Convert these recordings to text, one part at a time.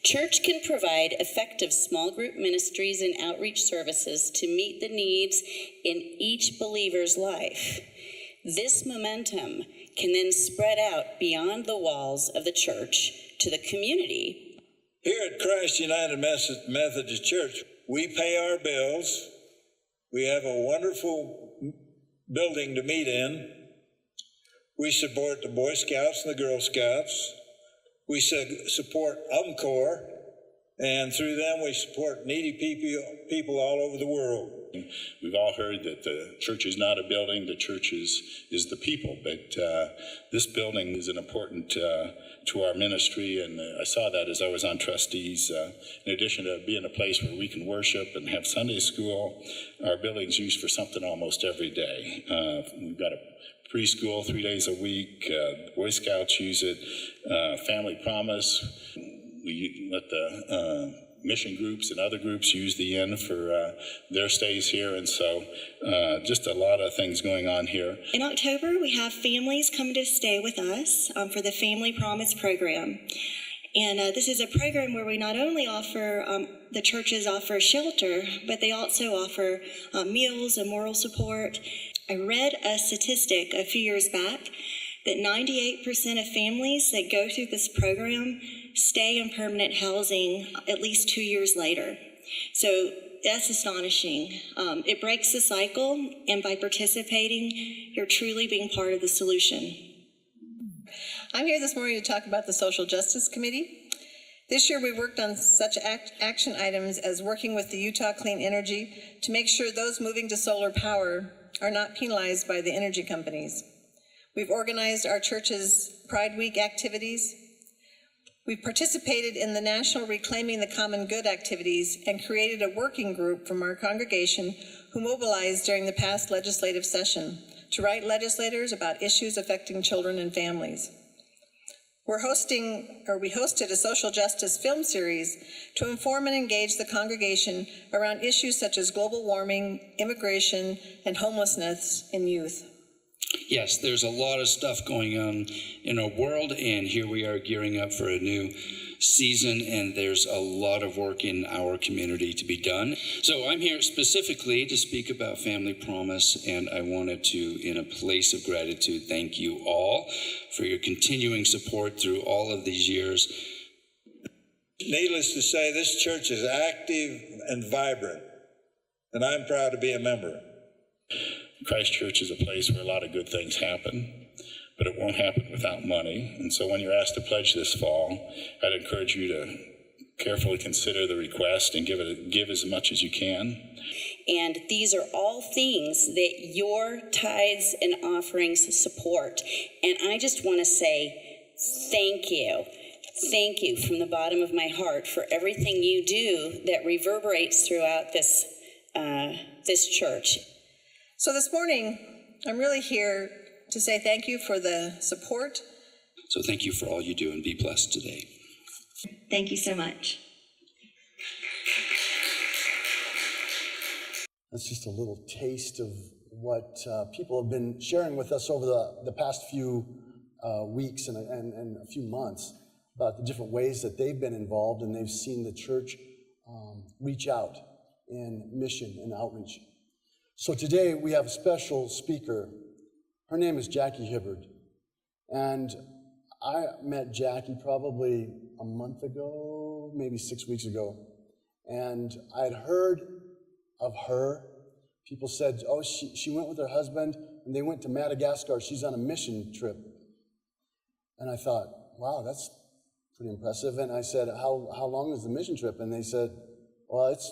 Church can provide effective small group ministries and outreach services to meet the needs in each believer's life. This momentum can then spread out beyond the walls of the church to the community. Here at Christ United Methodist Church, we pay our bills. We have a wonderful building to meet in. We support the Boy Scouts and the Girl Scouts. We support UMCOR, and through them we support needy people all over the world. We've all heard that the church is not a building, the church is the people, but this building is important to our ministry, and I saw that as I was on trustees. In addition to being a place where we can worship and have Sunday school, our building's used for something almost every day. We've got a preschool 3 days a week, Boy Scouts use it, Family Promise. We let the mission groups and other groups use the inn for their stays here, and so just a lot of things going on here. In October, we have families come to stay with us for the Family Promise program. And this is a program where we not only offer, the churches offer shelter, but they also offer meals and moral support. I read a statistic a few years back that 98% of families that go through this program stay in permanent housing at least 2 years later. So that's astonishing. It breaks the cycle, and by participating, you're truly being part of the solution. I'm here this morning to talk about the Social Justice Committee. This year we worked on such action items as working with the Utah Clean Energy to make sure those moving to solar power are not penalized by the energy companies. We've organized our church's Pride Week activities. We've participated in the National Reclaiming the Common Good activities and created a working group from our congregation who mobilized during the past legislative session to write legislators about issues affecting children and families. We hosted a social justice film series to inform and engage the congregation around issues such as global warming, immigration, and homelessness in youth. Yes, there's a lot of stuff going on in our world, and here we are gearing up for a new season, and there's a lot of work in our community to be done. So I'm here specifically to speak about Family Promise, and I wanted to, in a place of gratitude, thank you all for your continuing support through all of these years. Needless to say, this church is active and vibrant, and I'm proud to be a member. Christ Church is a place where a lot of good things happen, but it won't happen without money. And so when you're asked to pledge this fall, I'd encourage you to carefully consider the request and give as much as you can. And these are all things that your tithes and offerings support. And I just want to say thank you. Thank you from the bottom of my heart for everything you do that reverberates throughout this church. So this morning, I'm really here to say thank you for the support. So thank you for all you do, and be blessed today. Thank you so much. That's just a little taste of what people have been sharing with us over the past few weeks and a few months about the different ways that they've been involved, and they've seen the church reach out in mission and outreach. So today we have a special speaker. Her name is Jackie Hibbard. And I met Jackie probably a month ago, maybe 6 weeks ago. And I had heard of her. People said, oh, she went with her husband and they went to Madagascar. She's on a mission trip. And I thought, wow, that's pretty impressive. And I said, how long is the mission trip? And they said, well, it's,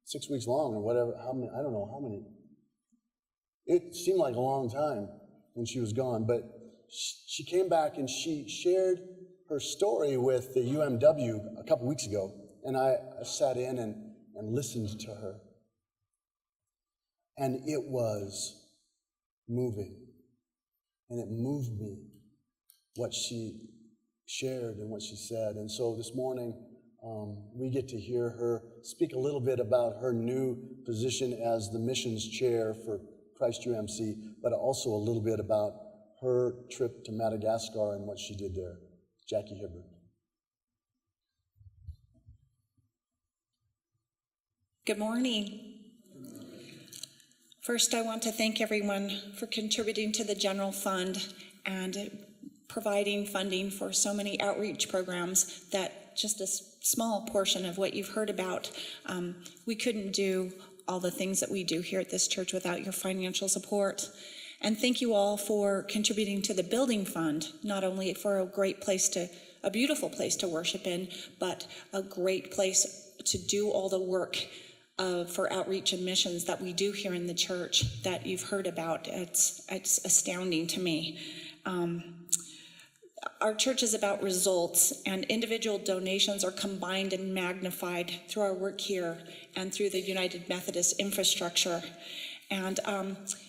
6 weeks long or whatever. How many? I don't know how many. It seemed like a long time when she was gone, but she came back and she shared her story with the UMW a couple weeks ago, and I sat in and listened to her. And it was moving, and it moved me, what she shared and what she said. And so this morning, we get to hear her speak a little bit about her new position as the missions chair for Christ UMC, but also a little bit about her trip to Madagascar and what she did there. Jackie Hibbard. Good morning. First, I want to thank everyone for contributing to the general fund and providing funding for so many outreach programs that just a small portion of what you've heard about. We couldn't do all the things that we do here at this church without your financial support. And thank you all for contributing to the building fund, not only for a beautiful place to worship in, but a great place to do all the work for outreach and missions that we do here in the church that you've heard about. It's astounding to me. Our church is about results, and individual donations are combined and magnified through our work here and through the United Methodist infrastructure. And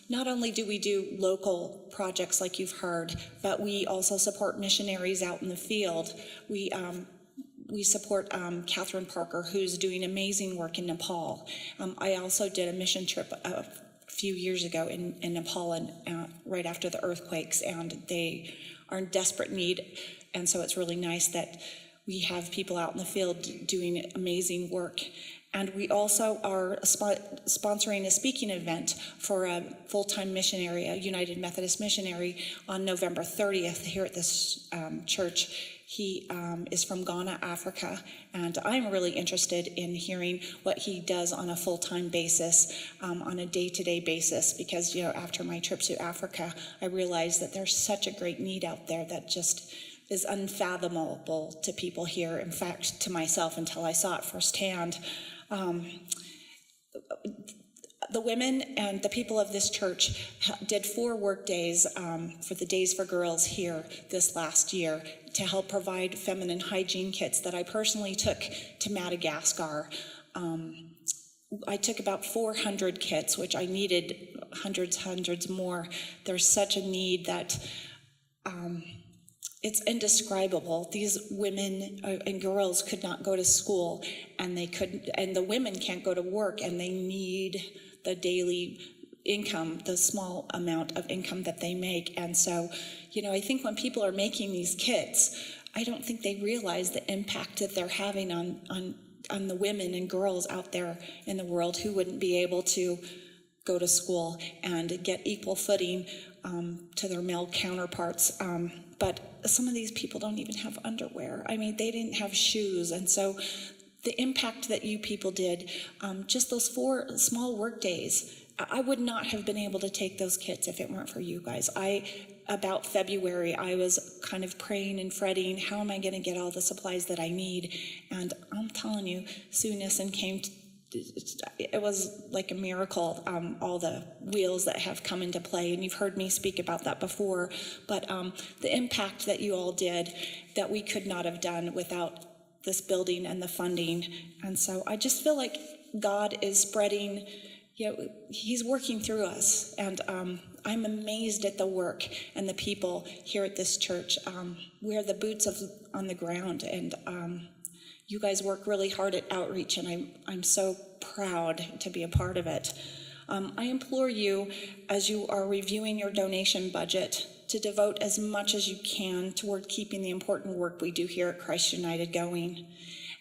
not only do we do local projects like you've heard, but we also support missionaries out in the field. We support Catherine Parker, who's doing amazing work in Nepal. I also did a mission trip a few years ago in Nepal and right after the earthquakes, and they are in desperate need. And so it's really nice that we have people out in the field doing amazing work. And we also are sponsoring a speaking event for a full-time missionary, a United Methodist missionary, on November 30th here at this church. He is from Ghana, Africa, and I'm really interested in hearing what he does on a full-time basis, on a day-to-day basis, because, after my trip to Africa, I realized that there's such a great need out there that just is unfathomable to people here. In fact, to myself, until I saw it firsthand. The women and the people of this church did 4 work days for the Days for Girls here this last year to help provide feminine hygiene kits that I personally took to Madagascar. I took about 400 kits, which I needed hundreds more. There's such a need that it's indescribable. These women and girls could not go to school, and the women can't go to work, and they need the daily income, the small amount of income that they make. And so, I think when people are making these kits, I don't think they realize the impact that they're having on the women and girls out there in the world who wouldn't be able to go to school and get equal footing to their male counterparts. But some of these people don't even have underwear. I mean, they didn't have shoes. And so the impact that you people did, just those 4 small work days, I would not have been able to take those kits if it weren't for you guys. About February, I was kind of praying and fretting, how am I going to get all the supplies that I need? And I'm telling you, Sue Nissen came it was like a miracle, all the wheels that have come into play, and you've heard me speak about that before, but the impact that you all did that we could not have done without this building and the funding. And so I just feel like God is spreading, he's working through us, and I'm amazed at the work and the people here at this church. We're the boots on the ground, and you guys work really hard at outreach, and I'm so proud to be a part of it. I implore you, as you are reviewing your donation budget, to devote as much as you can toward keeping the important work we do here at Christ United going.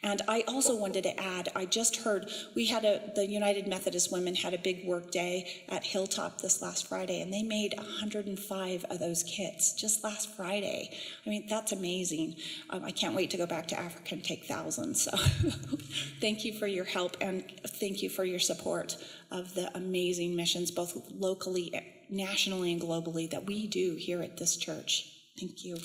And I also wanted to add, I just heard the United Methodist women had a big work day at Hilltop this last Friday, and they made 105 of those kits just last Friday. I mean, that's amazing. I can't wait to go back to Africa and take thousands. So thank you for your help, and thank you for your support of the amazing missions, both locally, nationally, and globally, that we do here at this church. Thank you.